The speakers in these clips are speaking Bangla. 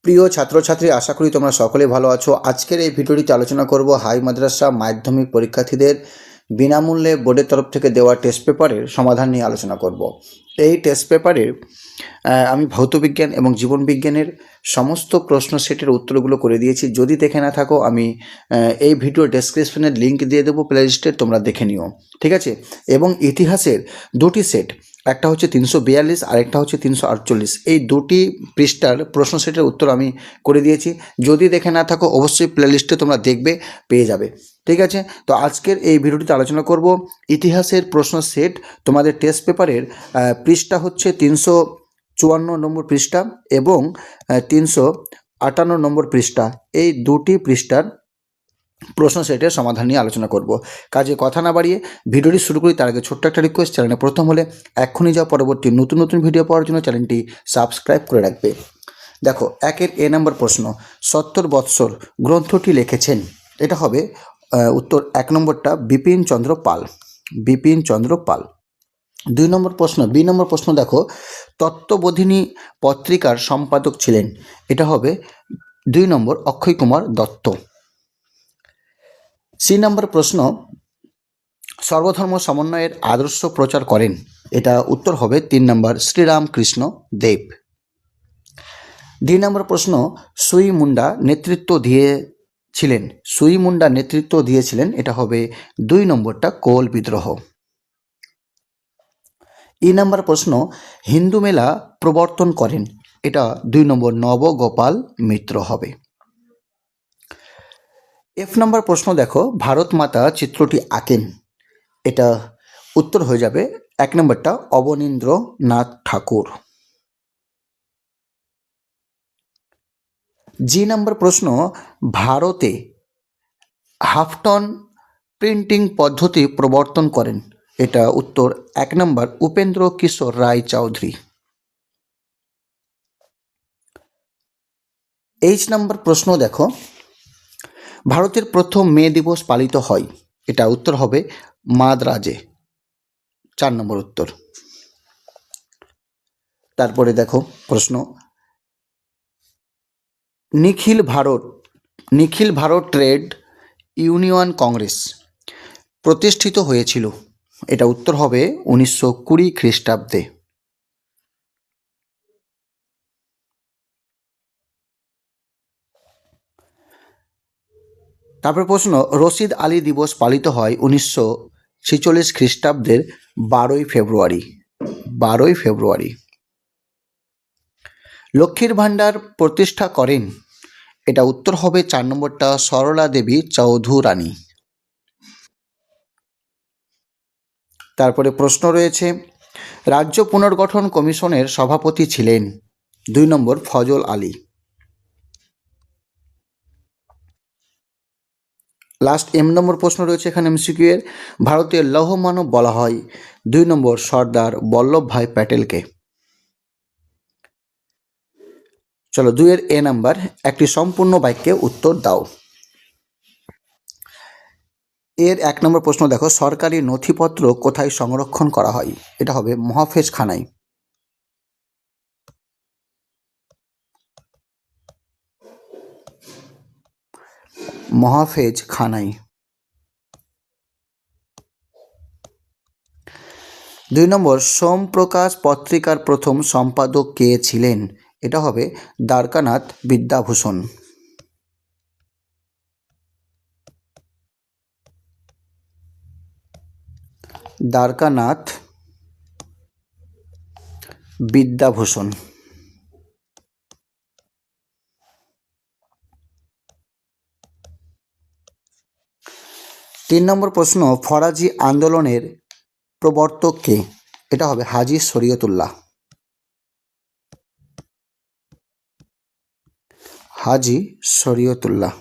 প্রিয় ছাত্রছাত্রী, আশা করি তোমরা সকলে ভালো আছো। আজকের এই ভিডিওটিতে আলোচনা করব হাই মাদ্রাসা মাধ্যমিক পরীক্ষার্থীদের বিনামূল্যে বোর্ডের তরফ থেকে দেওয়া টেস্ট পেপারের সমাধান নিয়ে আলোচনা করব। এই টেস্ট পেপারে আমি ভৌতবিজ্ঞান এবং জীবনবিজ্ঞানের সমস্ত প্রশ্ন সেটের উত্তরগুলো করে দিয়েছি। যদি দেখে না থাকো, আমি এই ভিডিও ডেসক্রিপশনের লিঙ্ক দিয়ে দেবো, প্লেলিস্টের, তোমরা দেখে নিও, ঠিক আছে। এবং ইতিহাসের দুটি সেট, একটা হচ্ছে 342 আর একটা হচ্ছে 348, এই দুটি পৃষ্ঠার প্রশ্ন সেটের উত্তর আমি করে দিয়েছি। যদি দেখে না থাকো, অবশ্যই প্লেলিস্টে তোমরা দেখবে, পেয়ে যাবে, ঠিক আছে। তো আজকের এই ভিডিওটিতে আলোচনা করব ইতিহাসের প্রশ্ন সেট। তোমাদের টেস্ট পেপারের পৃষ্ঠা হচ্ছে 354 নম্বর পৃষ্ঠা এবং 358 নম্বর পৃষ্ঠা। এই দুটি পৃষ্ঠার প্রশ্ন সেটের সমাধান নিয়ে আলোচনা করব। কাজে কথা না বাড়িয়ে ভিডিওটি শুরু করি। তার আগে ছোট্ট একটা রিকোয়েস্ট, চ্যানেলে প্রথম হলে এক্ষুনি যাও পরবর্তী নতুন নতুন ভিডিও পাওয়ার জন্য চ্যানেলটি সাবস্ক্রাইব করে রাখবে। দেখো, একের এ নম্বর প্রশ্ন, 70 বৎসর গ্রন্থটি লিখেছেন। এটা হবে উত্তর 1 নম্বরটা বিপিন চন্দ্র পাল। বিপিন চন্দ্র পাল। 2 নম্বর প্রশ্ন, বি নম্বর প্রশ্ন দেখো, তত্ত্ববোধিনী পত্রিকার সম্পাদক ছিলেন। এটা হবে 2 নম্বর অক্ষয় কুমার দত্ত। সি নম্বর প্রশ্ন, সর্বধর্ম সমন্বয়ের আদর্শ প্রচার করেন। এটা উত্তর হবে 3 নম্বর শ্রীরামকৃষ্ণ দেব। ডি নম্বর প্রশ্ন, সুই মুন্ডা নেতৃত্ব দিয়েছিলেন। সুই মুন্ডা নেতৃত্ব দিয়েছিলেন। এটা হবে 2 নম্বরটা কোল বিদ্রোহ। ই নম্বর প্রশ্ন, হিন্দু মেলা প্রবর্তন করেন। এটা 2 নম্বর নবগোপাল মিত্র হবে। এফ নম্বর প্রশ্ন দেখো, ভারত মাতা চিত্রটি আঁকেন। এটা উত্তর হয়ে যাবে 1 নম্বরটা অবনীন্দ্রনাথ ঠাকুর। জি নম্বর প্রশ্ন, ভারতে হাফটন প্রিন্টিং পদ্ধতি প্রবর্তন করেন। এটা উত্তর 1 নম্বর উপেন্দ্র কিশোর রায় চৌধুরী। এইচ নম্বর প্রশ্ন দেখো, ভারতের প্রথম মে দিবস পালিত হয়। এটা উত্তর হবে মাদ্রাজে, 4 নম্বর উত্তর। তারপরে দেখো প্রশ্ন, নিখিল ভারত ট্রেড ইউনিয়ন কংগ্রেস প্রতিষ্ঠিত হয়েছিল। এটা উত্তর হবে 1920 খ্রিস্টাব্দে। তারপর প্রশ্ন, রশিদ আলী দিবস পালিত হয় 1946 খ্রিস্টাব্দের 12ই ফেব্রুয়ারি। 12ই ফেব্রুয়ারি। লক্ষ্মীর ভাণ্ডার প্রতিষ্ঠা করেন। এটা উত্তর হবে 4 নম্বরটা সরলা দেবী চৌধুরানী। তারপরে প্রশ্ন রয়েছে, রাজ্য পুনর্গঠন কমিশনের সভাপতি ছিলেন। 2 নম্বর ফজল আলী। লাস্ট এম নম্বর প্রশ্ন রয়েছে এখানে এমসিকিউ এর, ভারতের লৌহ মানব বলা হয়। 2 নম্বর সর্দার বল্লভভাই প্যাটেলকে। চলো 2 এর এ নাম্বার, একটি সম্পূর্ণ বাক্যে উত্তর দাও। এর 1 নম্বর প্রশ্ন দেখো, সরকারি নথিপত্র কোথায় সংরক্ষণ করা হয়। এটা হবে মহাফেজখানায়। মহাফেজখানায়। 2 নম্বর, সোমপ্রকাশ পত্রিকার প্রথম সম্পাদক কে ছিলেন। এটা হবে দ্বারকানাথ বিদ্যাভূষণ। দ্বারকানাথ বিদ্যাভূষণ। 3 নম্বর প্রশ্ন, ফরাজি আন্দোলনের প্রবর্তক কে। এটা হবে হাজী শরীয়তুল্লাহ। হাজী শরীয়তুল্লাহ।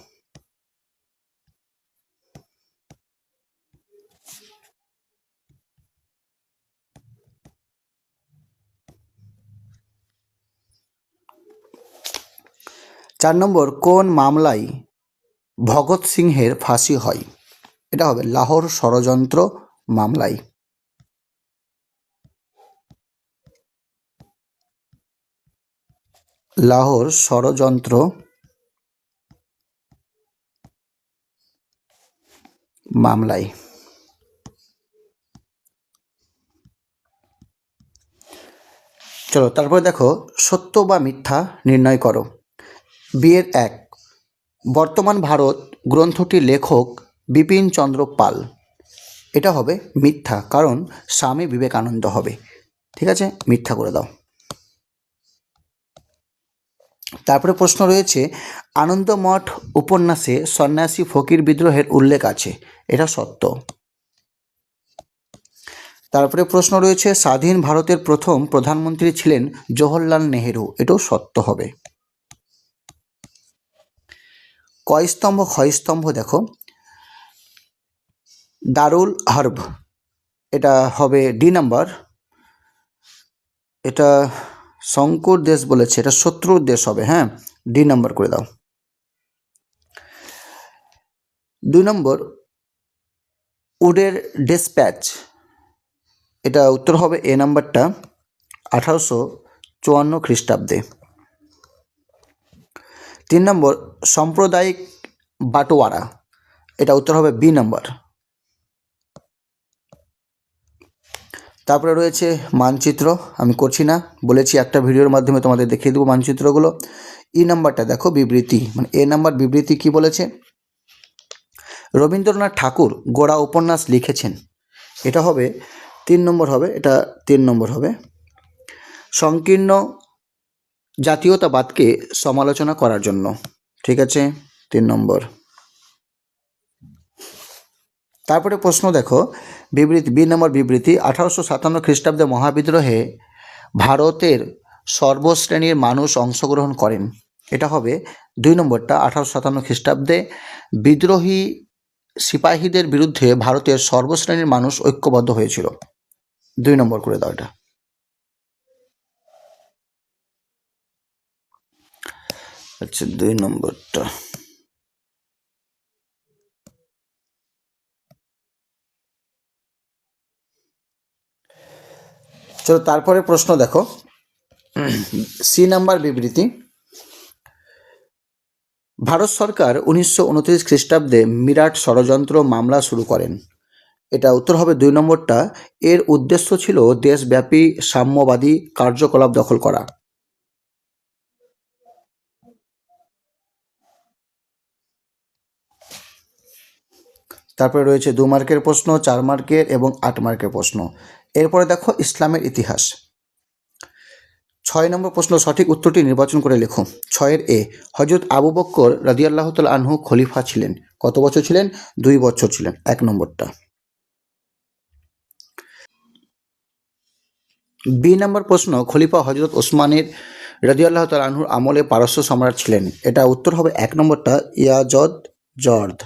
চার নম্বর, কোন মামলায় ভগৎ সিংহের ফাঁসি হয়। এটা হবে লাহোর ষড়যন্ত্র মামলায়। লাহোর ষড়যন্ত্র মামলায়। চলো তারপরে দেখো, সত্য বা মিথ্যা নির্ণয় করো। বিয়ের এক, বর্তমান ভারত গ্রন্থটির লেখক বিপিন চন্দ্র পাল। এটা হবে মিথ্যা, কারণ স্বামী বিবেকানন্দ হবে। ঠিক আছে, মিথ্যা করে দাও। তারপরে প্রশ্ন রয়েছে, আনন্দমঠ উপন্যাসে সন্ন্যাসী ফকির বিদ্রোহের উল্লেখ আছে। এটা সত্য। তারপরে প্রশ্ন রয়েছে, স্বাধীন ভারতের প্রথম প্রধানমন্ত্রী ছিলেন জওহরলাল নেহেরু। এটাও সত্য হবে। কয় স্তম্ভ ক্ষয় স্তম্ভ দেখো, দারুল হার্ব, এটা হবে ডি নাম্বার। এটা শঙ্কুর দেশ বলেছে, এটা শত্রুর দেশ হবে। হ্যাঁ, ডি নাম্বার করে দাও। 2 নম্বর, উডের ডিসপ্যাচ, এটা উত্তর হবে এ নাম্বারটা, 1854 খ্রিস্টাব্দে। 3 নম্বর, সাম্প্রদায়িক বাটোয়ারা, এটা উত্তর হবে বি নাম্বার। তারপরে রয়েছে মানচিত্র, আমি করছি না, বলেছি একটা ভিডিওর মাধ্যমে তোমাদের দেখিয়ে দেবো মানচিত্রগুলো। ই নাম্বারটা দেখো, বিবৃতি, মানে এ নাম্বার বিবৃতি কি বলেছে, রবীন্দ্রনাথ ঠাকুর গোড়া উপন্যাস লিখেছেন। এটা হবে 3 নম্বর হবে, এটা 3 নম্বর হবে। সংকীর্ণ জাতীয়তাবাদকে সমালোচনা করার জন্য। ঠিক আছে, 3 নম্বর। তারপরে প্রশ্ন দেখো, বিবৃতি, বি নম্বর বিবৃতি, 1857 খ্রিস্টাব্দে মহাবিদ্রোহে ভারতের সর্বশ্রেণীর মানুষ অংশগ্রহণ করেন। এটা হবে 2 নম্বরটা, 1857 খ্রিস্টাব্দে বিদ্রোহী সিপাহীদের বিরুদ্ধে ভারতের সর্বশ্রেণীর মানুষ ঐক্যবদ্ধ হয়েছিল। 2 নম্বর করে দাও এটা। আচ্ছা, 2 নম্বরটা। চলো তারপরে প্রশ্ন দেখো, সি নাম্বার বিবৃতি, ভারত সরকার 1929 খ্রিস্টাব্দে মিরাট ষড়যন্ত্র মামলা শুরু করেন। এটা উত্তর হবে 2 নম্বরটা, এর উদ্দেশ্য ছিল দেশব্যাপী সাম্যবাদী কার্যকলাপ দখল করা। তারপরে রয়েছে 2 মার্কের প্রশ্ন, 4 মার্কের এবং 8 মার্কের প্রশ্ন। এরপরে দেখো ইসলামের ইতিহাস। 6 নম্বর প্রশ্ন, সঠিক উত্তরটি নির্বাচন করে লেখো। 6-এর এ, হযরত আবু বকর রাদিয়াল্লাহু তাআলা আনহু খলিফা ছিলেন। কত বছর ছিলেন? 2 বছর ছিলেন, 1 নম্বরটা। বি নম্বর প্রশ্ন, খলিফা হযরত ওসমানের রাদিয়াল্লাহু তাআলা আনহুর আমলে পারস্য সম্রাট ছিলেন। এটা উত্তর হবে 1 নম্বরটা, ইয়াজদ জর্দ।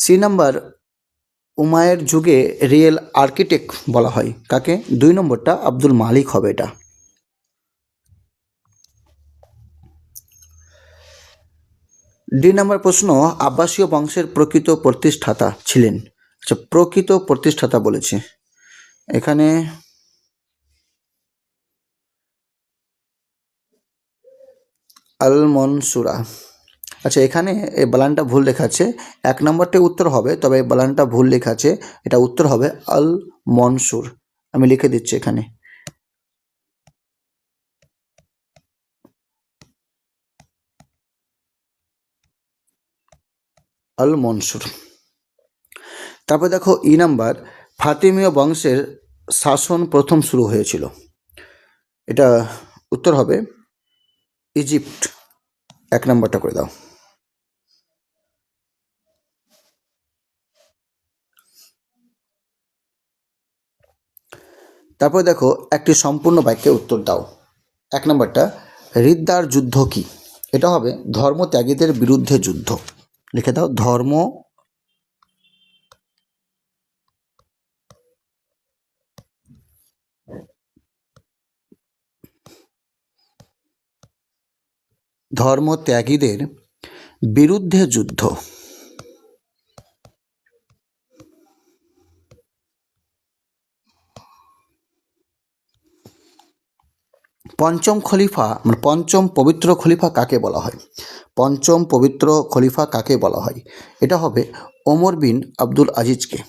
সি নাম্বার, উমায়ের যুগে রিয়েল আর্কিটেক্ট বলা হয় কাকে? 2 নম্বরটা, আব্দুল মালিক হবে এটা। ডি নাম্বার প্রশ্ন, আব্বাসীয় বংশের প্রকৃত প্রতিষ্ঠাতা ছিলেন। আচ্ছা, প্রকৃত প্রতিষ্ঠাতা বলেছে এখানে, আল মনসুরা। আচ্ছা, এখানে এই বালানটা ভুল লেখা আছে, 1 নম্বরটাই উত্তর হবে, তবে এই বালানটা ভুল লেখা আছে, এটা উত্তর হবে আল মনসুর। আমি লিখে দিচ্ছি এখানে। আল মনসুর। তারপর দেখো ই নাম্বার, ফাতিমীয় বংশের শাসন প্রথম শুরু হয়েছিল। এটা উত্তর হবে ইজিপ্ট। 1 নম্বরটা করে দাও। তারপর দেখো, একটি সম্পূর্ণ বাক্যে উত্তর দাও। 1 নম্বরটা, রিদ্দার যুদ্ধ কি? এটা হবে ধর্মত্যাগীদের বিরুদ্ধে যুদ্ধ। লিখে দাও, ধর্মত্যাগীদের বিরুদ্ধে যুদ্ধ। পঞ্চম খলিফা মানে পঞ্চম পবিত্র খলিফা কাকে বলা হয়? পঞ্চম পবিত্র খলিফা কাকে বলা হয়? এটা হবে ওমর বিন আব্দুল আজিজকে।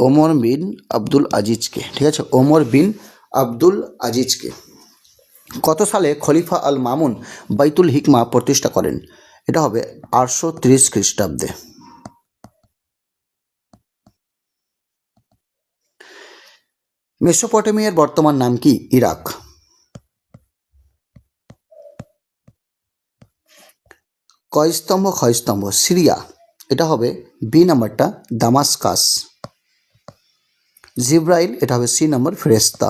ওমর বিন আব্দুল আজিজকে, ঠিক আছে, ওমর বিন আব্দুল আজিজকে। কত সালে খলিফা আল মামুন বাইতুল হিকমা প্রতিষ্ঠা করেন? এটা হবে 830 খ্রিস্টাব্দে। মেসোপটেমিয়ার বর্তমান নাম কি? ইরাক। কয় স্তম্ভ ক্ষয়স্তম্ভ? সিরিয়া। এটা হবে বি নাম্বারটা দামাস্কাস। জিব্রাইল, এটা হবে সি নম্বর ফেরেশতা।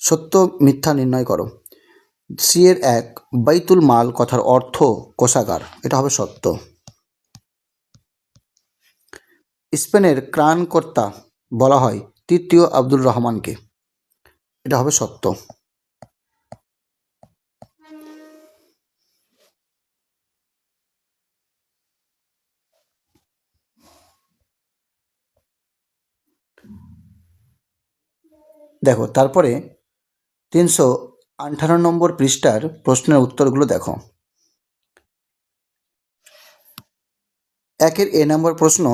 সত্য মিথ্যা নির্ণয় করো। সি এর 1 বাইতুল মাল কথার অর্থ কোষাগার, এটা হবে সত্য। স্পেনের ত্রাণকর্তা বলা হয় তৃতীয় আব্দুল রহমানকে, এটা হবে সত্য। দেখো তারপরে 358 নম্বর পৃষ্ঠার প্রশ্নের উত্তরগুলো দেখো। একের এ নম্বর প্রশ্ন,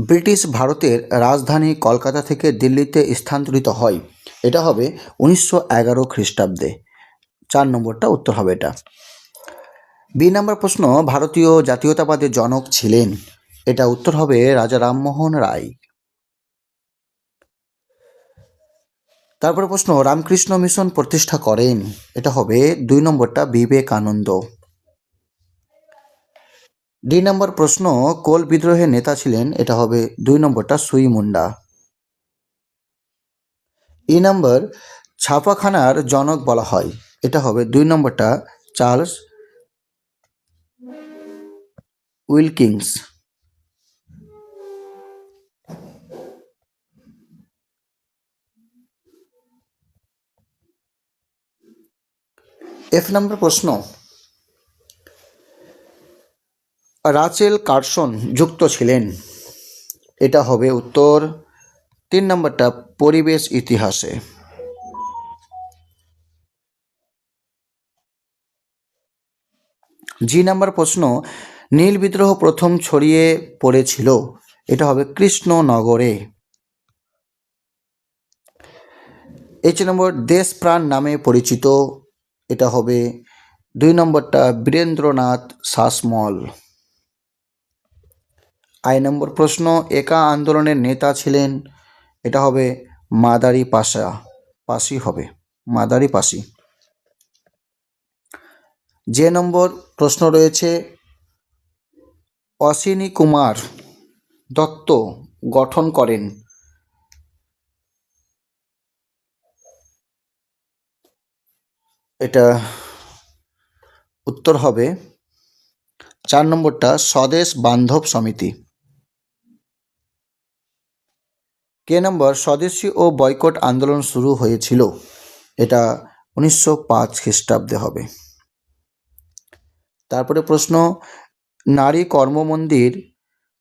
ব্রিটিশ ভারতের রাজধানী কলকাতা থেকে দিল্লিতে স্থানান্তরিত হয়, এটা হবে 1911 খ্রিস্টাব্দে। 4 নম্বরটা উত্তর হবে এটা। বি নম্বর প্রশ্ন, ভারতীয় জাতীয়তাবাদের জনক ছিলেন, এটা উত্তর হবে রাজা রামমোহন রায়। তারপরে প্রশ্ন, রামকৃষ্ণ মিশন প্রতিষ্ঠা করেন, এটা হবে 2 নম্বরটা বিবেকানন্দ। ডি নম্বর প্রশ্ন, কোল বিদ্রোহের নেতা ছিলেন, এটা হবে 2 নম্বরটা সুই মুন্ডা। ই নম্বর, ছাপাখানার জনক বলা হয়, এটা হবে 2 নম্বরটা চার্লস উইলকিন্স। এফ নম্বর প্রশ্ন, রাচেল কার্সন যুক্ত ছিলেন, এটা হবে উত্তর 3 নম্বরটা পরিবেশ ইতিহাসে। জি নম্বর প্রশ্ন, নীল বিদ্রোহ প্রথম ছড়িয়ে পড়েছিল, এটা হবে কৃষ্ণনগরে। এইচ নম্বর, দেশ প্রাণ নামে পরিচিত, এটা হবে 2 নম্বরটা বীরেন্দ্রনাথ শাসমল। আই নম্বর প্রশ্ন, একা আন্দোলনের নেতা ছিলেন, এটা হবে মাদারি পাশি হবে মাদারি পাশি। যে নম্বর প্রশ্ন রয়েছে, অশ্বিনী কুমার দত্ত গঠন করেন, এটা উত্তর হবে 4 নম্বরটা স্বদেশ বান্ধব সমিতি। কে নম্বর, স্বদেশী ও বয়কট আন্দোলন শুরু হয়েছিল, এটা 1905 খ্রিস্টাব্দে হবে। তারপরে প্রশ্ন, নারী কর্ম মন্দির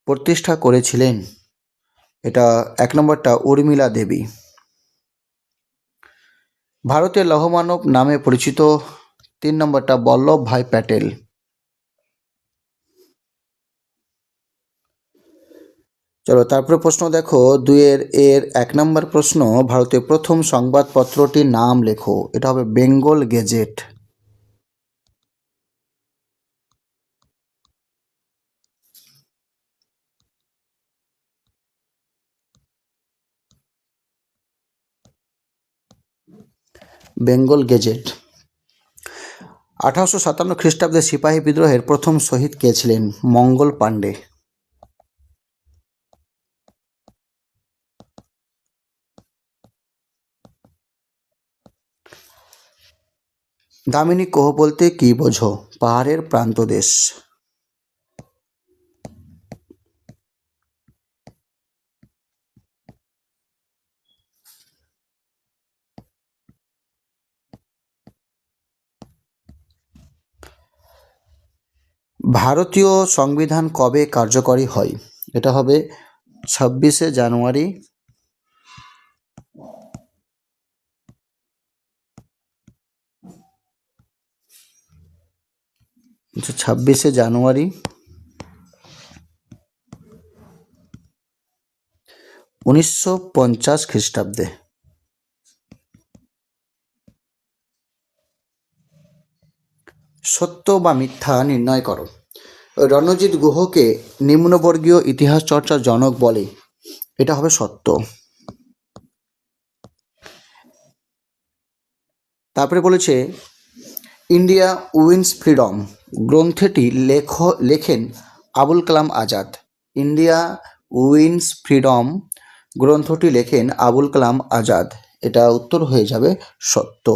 প্রতিষ্ঠা করেছিলেন, এটা 1 নম্বরটা উর্মিলা দেবী। ভারতের লৌহমানব নামে পরিচিত, 3 নম্বরটা বল্লভ ভাই প্যাটেল। চলো তারপরে প্রশ্ন দেখো, 2 এর 1 নম্বর প্রশ্ন, ভারতের প্রথম সংবাদপত্রটির নাম লেখো, এটা হবে বেঙ্গল গেজেট। বেঙ্গল গেজেট। 1857 খ্রিস্টাব্দে সিপাহী বিদ্রোহের প্রথম শহীদ কে ছিলেন? মঙ্গল পাণ্ডে। দামিনী কোহ বলতে কি বোঝো? পাহাড়ের প্রান্তদেশ। ভারতীয় সংবিধান কবে কার্যকরী হয়? এটা হবে 26শে জানুয়ারি 1950 খ্রিস্টাব্দে। সত্য বা মিথ্যা নির্ণয় করো। রণজিৎ গুহকে নিম্নবর্গীয় ইতিহাস চর্চার জনক বলে। এটা হবে সত্য। তারপরে বলেছে ইন্ডিয়া উইন্স ফ্রিডম গ্রন্থটি লেখেন Abul Kalam Azad. India wins freedom গ্রন্থটি লেখেন আবুল কালাম আজাদ। এটা উত্তর হয়ে যাবে সত্য।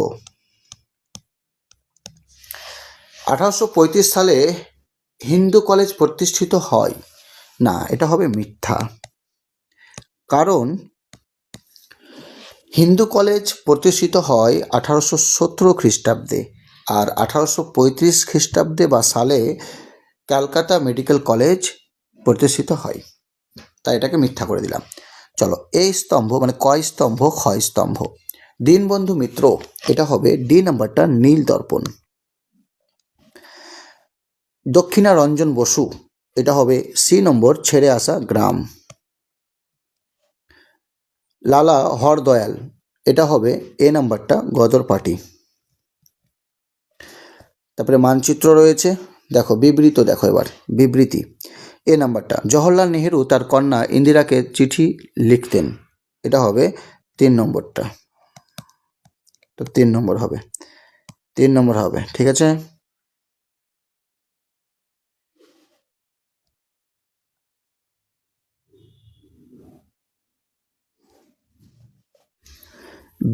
1835 সালে হিন্দু কলেজ প্রতিষ্ঠিত হয়। না, এটা হবে মিথ্যা। কারণ হিন্দু কলেজ প্রতিষ্ঠিত হয় 1817 খ্রিস্টাব্দে, আর 1835 খ্রিস্টাব্দে বা সালে ক্যালকাটা মেডিকেল কলেজ প্রতিষ্ঠিত হয়। তাই এটাকে মিথ্যা করে দিলাম। চলো, এই স্তম্ভ মানে কয় স্তম্ভ? ক্ষয় স্তম্ভ। দীনবন্ধু মিত্র, এটা হবে ডি নাম্বারটা, নীল দর্পণ। দক্ষিণারঞ্জন বসু, এটা হবে সি নম্বর, ছেড়ে আসা গ্রাম। লালা হরদয়াল, এটা হবে এ নাম্বারটা, গদর পার্টি। তারপরে মানচিত্র রয়েছে, দেখো বিবৃত, দেখো এবার বিবৃতি এ নাম্বারটা। জওহরলাল নেহেরু তার কন্যা ইন্দিরাকে চিঠি লিখতেন। এটা হবে 3 নম্বরটা, তো 3 নম্বর হবে, 3 নম্বর হবে। ঠিক আছে।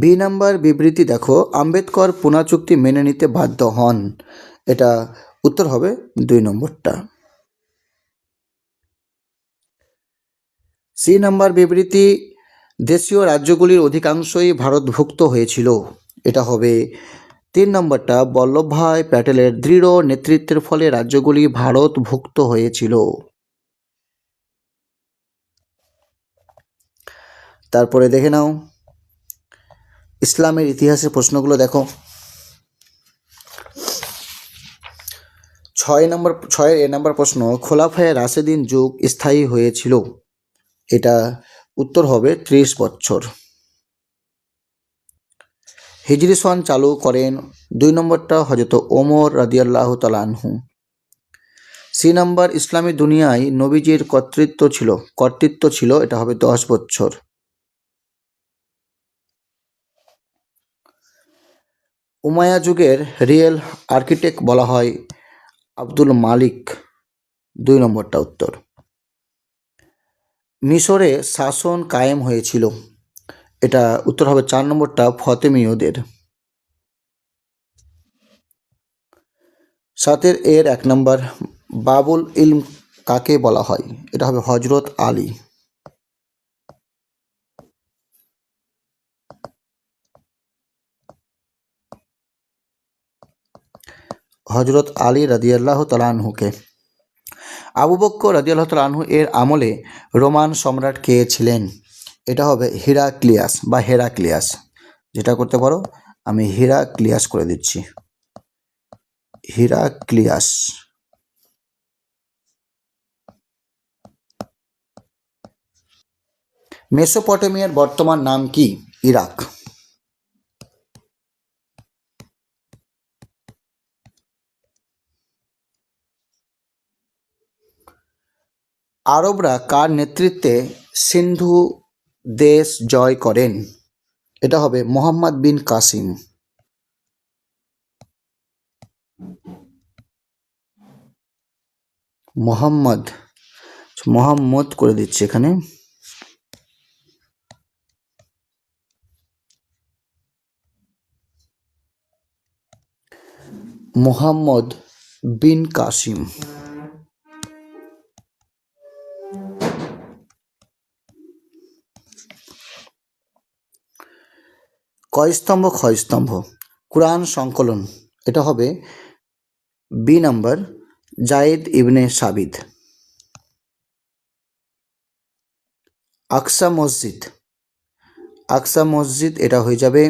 বি নাম্বার বিবৃতি দেখো, আম্বেদকর পুনা চুক্তি মেনে নিতে বাধ্য হন। এটা উত্তর হবে 2 নম্বরটা। সি নাম্বার বিবৃতি, দেশীয় রাজ্যগুলির অধিকাংশই ভারতভুক্ত হয়েছিল। এটা হবে 3 নম্বরটা, বল্লভভাই প্যাটেলের দৃঢ় নেতৃত্বের ফলে রাজ্যগুলি ভারতভুক্ত হয়েছিল। তারপরে দেখে নাও ইসলামের ইতিহাসের প্রশ্নগুলো দেখো। 6 এ নাম্বার প্রশ্ন, খোলাফায়ে রাশেদিন যুগ স্থায়ী হয়েছিল। এটা উত্তর হবে 30 বছর। হিজরি সন চালু করেন 2 নম্বরটা, হযরত ওমর রাদিয়াল্লাহু তাআলা আনহু। সি নাম্বার, ইসলামী দুনিয়ায় নবীজির কর্তৃত্ব ছিল। এটা হবে 10 বছর। উমাইয়া যুগের রিয়েল আর্কিটেক্ট বলা হয় আব্দুল মালিক। 2 নম্বরটা উত্তর। মিশরে শাসন কায়েম হয়েছিল। এটা উত্তর হবে 4 নম্বরটা, ফতেমীয়দের। 7 এর 1 নম্বর, বাবুল ইলম কাকে বলা হয়? এটা হবে হযরত আলী। হযরত আলী রাদিয়াল্লাহু তাআলা আনহুকে। আবু বকর রাদিয়াল্লাহু তাআলা আনহু এর আমলে রোমান সম্রাট কে ছিলেন? এটা হবে হিরাক্লিয়াস বা হেরাক্লিয়াস। যেটা করতে পারো, আমি হিরাক্লিয়াস করে দিচ্ছি, হিরাক্লিয়াস। মেসোপটেমিয়ার বর্তমান নাম কি? ইরাক। আরবরা কার নেতৃত্বে সিন্ধু দেশ জয় করেন? এটা হবে মোহাম্মদ বিন কাসিম। মোহাম্মদ করে দিচ্ছি এখানে। মোহাম্মদ বিন কাসিম। কয় স্তম্ভ ক্ষয় স্তম্ভ? কুরআন সংকলন। এটা হবে বি নাম্বার, জায়েদ ইবনে সাবিত। আকসা মসজিদ, আকসা মসজিদ এটা হয়ে যাবে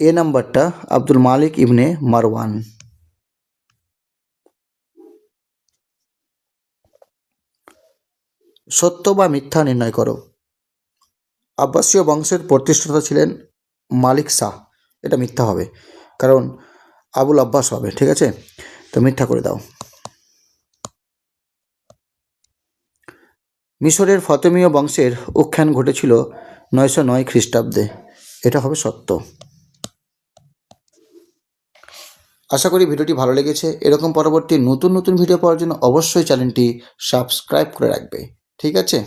এ নাম্বারটা আব্দুল মালিক ইবনে মারওয়ান। সত্য বা মিথ্যা নির্ণয় করো। আব্বাসীয় বংশের প্রতিষ্ঠাতা ছিলেন মালিক শাহ, এটা মিথ্যা হবে কারণ আবুল আব্বাস হবে, ঠিক আছে, তো মিথ্যা করে দাও। মিশরের ফতেমীয় বংশের উত্থান ঘটেছিল 909 খ্রিস্টাব্দে, এটা হবে সত্য। আশা করি ভিডিওটি ভালো লেগেছে। এরকম পরবর্তী নতুন নতুন ভিডিও পাওয়ার জন্য অবশ্যই চ্যানেলটি সাবস্ক্রাইব করে রাখবে, ঠিক আছে।